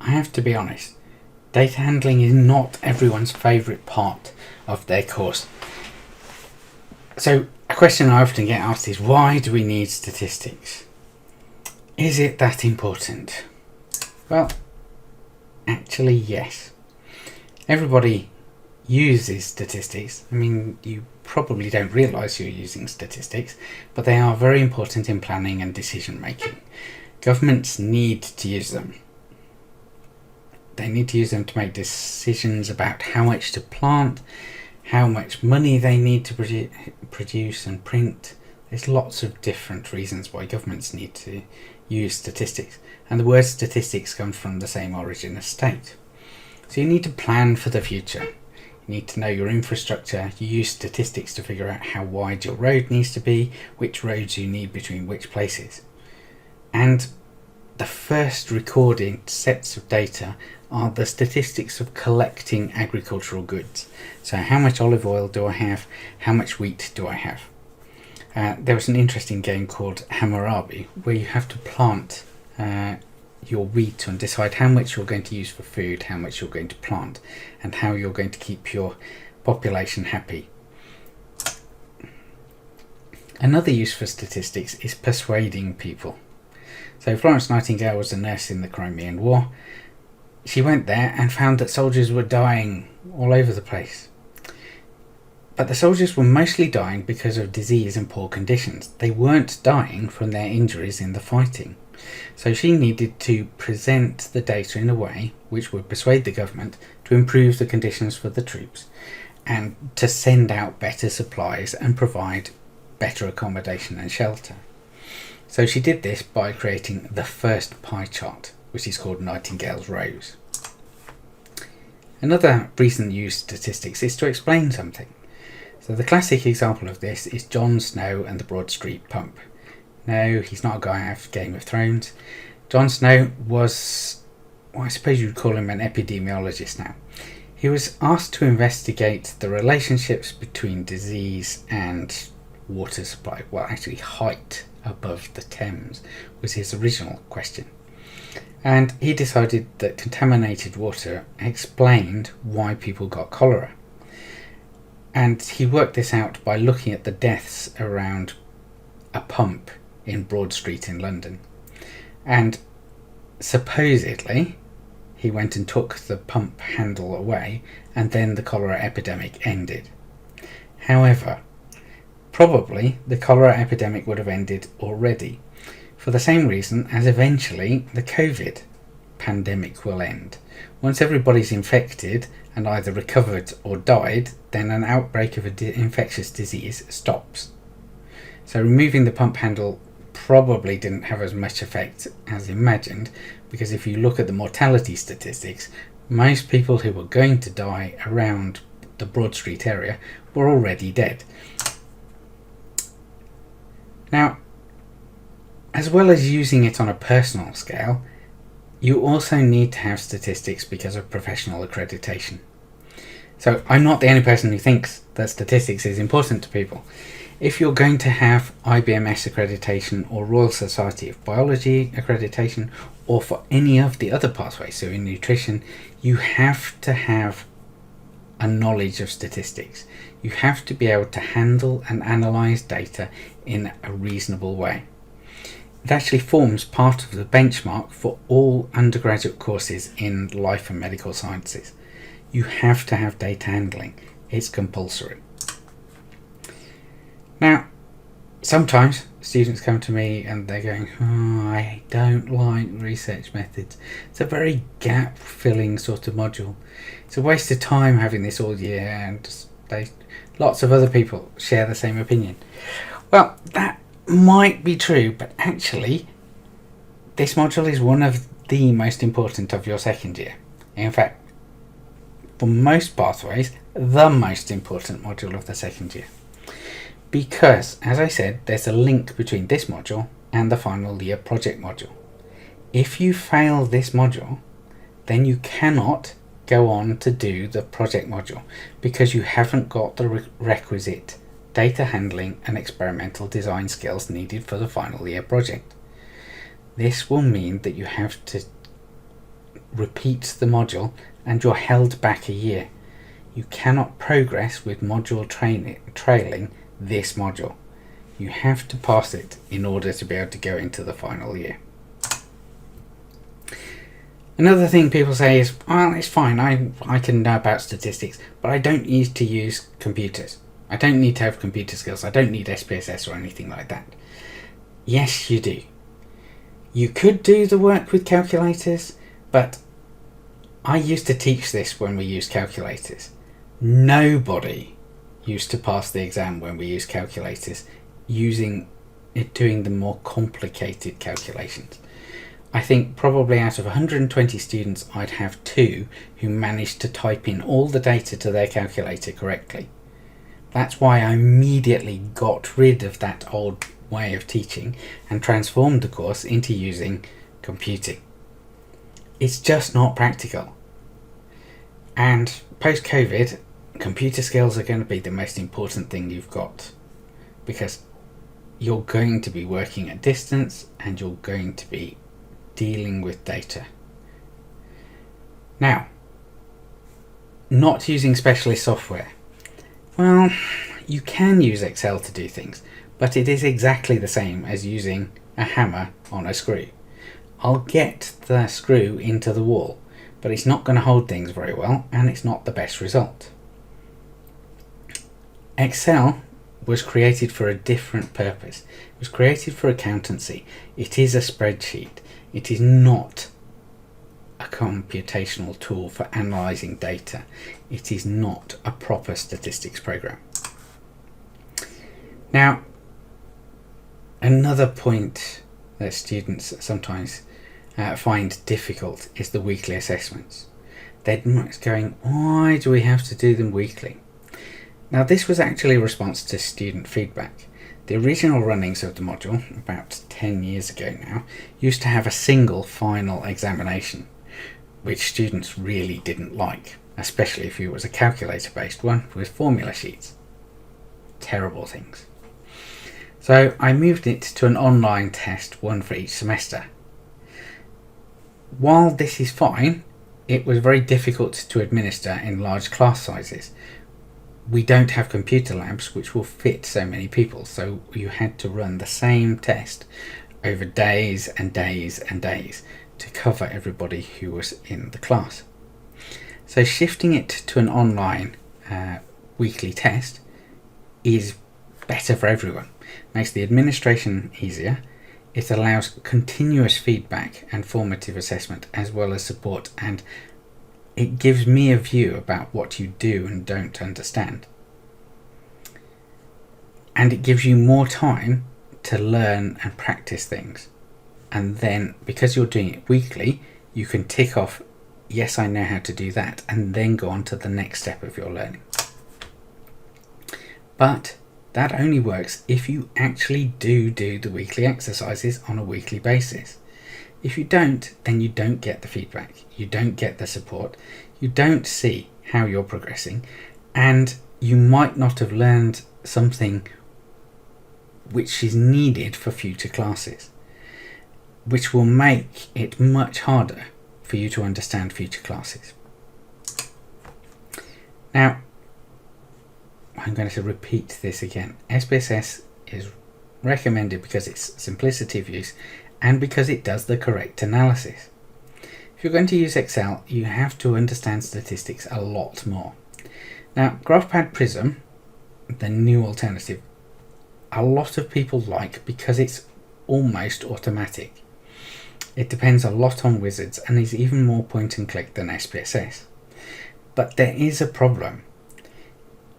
I have to be honest, data handling is not everyone's favourite part of their course. So a question I often get asked is, why do we need statistics? Is it that important? Well, actually yes. Everybody uses statistics. I mean, you probably don't realise you're using statistics, but they are very important in planning and decision making. Governments need to use them. They need to use them to make decisions about how much to plant, how much money they need to produce and print. There's lots of different reasons why governments need to use statistics, and the word statistics comes from the same origin as state. So you need to plan for the future. You need to know your infrastructure. You use statistics to figure out how wide your road needs to be, which roads you need between which places. And the first recorded sets of data are the statistics of collecting agricultural goods. So how much olive oil do I have? How much wheat do I have? There was an interesting game called Hammurabi where you have to plant your wheat and decide how much you're going to use for food, how much you're going to plant, and how you're going to keep your population happy. Another use for statistics is persuading people. So Florence Nightingale was a nurse in the Crimean War. She went there and found that soldiers were dying all over the place. But the soldiers were mostly dying because of disease and poor conditions. They weren't dying from their injuries in the fighting. So she needed to present the data in a way which would persuade the government to improve the conditions for the troops and to send out better supplies and provide better accommodation and shelter. So she did this by creating the first pie chart, which is called Nightingale's Rows. Another reason to use statistics is to explain something. So the classic example of this is Jon Snow and the Broad Street Pump. No, he's not a guy out of Game of Thrones. Jon Snow was, well, I suppose you'd call him an epidemiologist now. He was asked to investigate the relationships between disease and water supply. Well, actually height above the Thames was his original question. And he decided that contaminated water explained why people got cholera. And he worked this out by looking at the deaths around a pump in Broad Street in London. And supposedly he went and took the pump handle away, and then the cholera epidemic ended. However, probably the cholera epidemic would have ended already, for the same reason as eventually the COVID pandemic will end. Once everybody's infected and either recovered or died, then an outbreak of an infectious disease stops. So removing the pump handle probably didn't have as much effect as imagined, because if you look at the mortality statistics, most people who were going to die around the Broad Street area were already dead. Now, as well as using it on a personal scale, you also need to have statistics because of professional accreditation. So I'm not the only person who thinks that statistics is important to people. If you're going to have IBMS accreditation or Royal Society of Biology accreditation, or for any of the other pathways, so in nutrition, you have to have a knowledge of statistics. You have to be able to handle and analyse data in a reasonable way. It actually forms part of the benchmark for all undergraduate courses in life and medical sciences. You have to have data handling. It's compulsory. Now, sometimes students come to me and they're going, I don't like research methods. It's a very gap-filling sort of module. It's a waste of time having this all year, and lots of other people share the same opinion. Well, that might be true, but actually this module is one of the most important of your second year. In fact, for most pathways, the most important module of the second year. Because, as I said, there's a link between this module and the final year project module. If you fail this module, then you cannot go on to do the project module, because you haven't got the requisite data handling and experimental design skills needed for the final year project. This will mean that you have to repeat the module and you're held back a year. You cannot progress with module trailing this module. You have to pass it in order to be able to go into the final year. Another thing people say is, well, it's fine, I can know about statistics, but I don't need to use computers. I don't need to have computer skills. I don't need SPSS or anything like that. Yes, you do. You could do the work with calculators, but I used to teach this when we used calculators. Nobody used to pass the exam when we used calculators doing the more complicated calculations. I think probably out of 120 students, I'd have 2 who managed to type in all the data to their calculator correctly. That's why I immediately got rid of that old way of teaching and transformed the course into using computing. It's just not practical. And post-COVID, computer skills are going to be the most important thing you've got, because you're going to be working at distance and you're going to be dealing with data. Now, not using specialist software. Well, you can use Excel to do things, but it is exactly the same as using a hammer on a screw. I'll get the screw into the wall, but it's not going to hold things very well, and it's not the best result. Excel was created for a different purpose. It was created for accountancy. It is a spreadsheet. It is not a computational tool for analysing data. It is not a proper statistics program. Now, another point that students sometimes find difficult is the weekly assessments. They're going, why do we have to do them weekly? Now, this was actually a response to student feedback. The original runnings of the module, about 10 years ago now, used to have a single final examination, which students really didn't like, especially if it was a calculator-based one with formula sheets. Terrible things. So I moved it to an online test, one for each semester. While this is fine, it was very difficult to administer in large class sizes. We don't have computer labs which will fit so many people, so you had to run the same test over days and days and days to cover everybody who was in the class. So shifting it to an online weekly test is better for everyone. Makes the administration easier. It allows continuous feedback and formative assessment as well as support, and it gives me a view about what you do and don't understand. And it gives you more time to learn and practice things. And then, because you're doing it weekly, you can tick off, yes, I know how to do that, and then go on to the next step of your learning. But that only works if you actually do the weekly exercises on a weekly basis. If you don't, then you don't get the feedback, you don't get the support, you don't see how you're progressing, and you might not have learned something which is needed for future classes, which will make it much harder for you to understand future classes. Now, I'm going to repeat this again. SPSS is recommended because it's simplicity of use and because it does the correct analysis. If you're going to use Excel, you have to understand statistics a lot more. Now, GraphPad Prism, the new alternative, a lot of people like because it's almost automatic. It depends a lot on wizards and is even more point and click than SPSS. But there is a problem.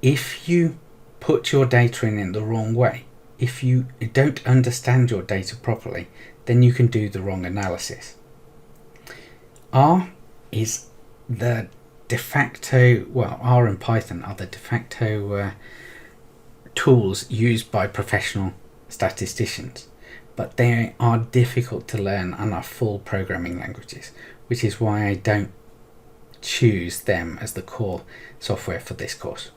If you put your data in the wrong way, if you don't understand your data properly, then you can do the wrong analysis. R is the de facto, well, R and Python are the de facto tools used by professional statisticians, but they are difficult to learn and are full programming languages, which is why I don't choose them as the core software for this course.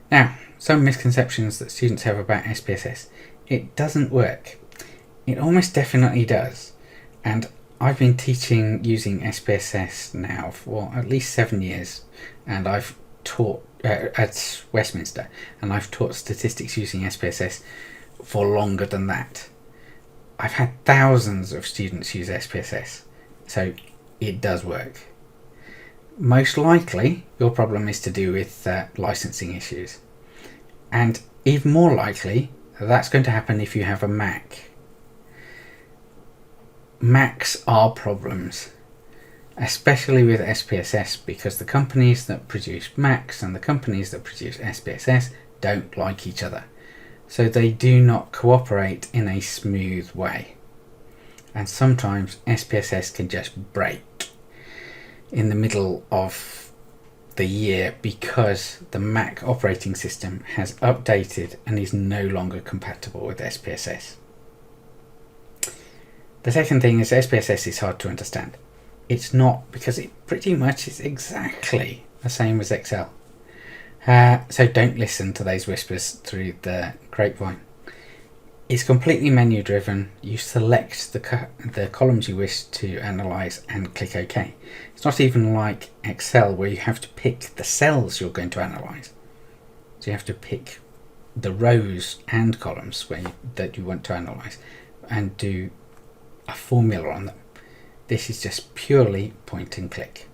Now, some misconceptions that students have about SPSS. It doesn't work. It almost definitely does, and I've been teaching using SPSS now for at least 7 years, and I've taught at Westminster, and I've taught statistics using SPSS for longer than that. I've had thousands of students use SPSS, so it does work. Most likely, your problem is to do with licensing issues, and even more likely, that's going to happen if you have a Mac. Macs are problems, especially with SPSS, because the companies that produce Macs and the companies that produce SPSS don't like each other. So they do not cooperate in a smooth way. And sometimes SPSS can just break in the middle of the year because the Mac operating system has updated and is no longer compatible with SPSS. The second thing is SPSS is hard to understand. It's not, because it pretty much is exactly the same as Excel. So don't listen to those whispers through the grapevine. It's completely menu driven. You select the columns you wish to analyze and click OK. It's not even like Excel where you have to pick the cells you're going to analyze. So you have to pick the rows and columns that you want to analyze and do a formula on them. This is just purely point and click.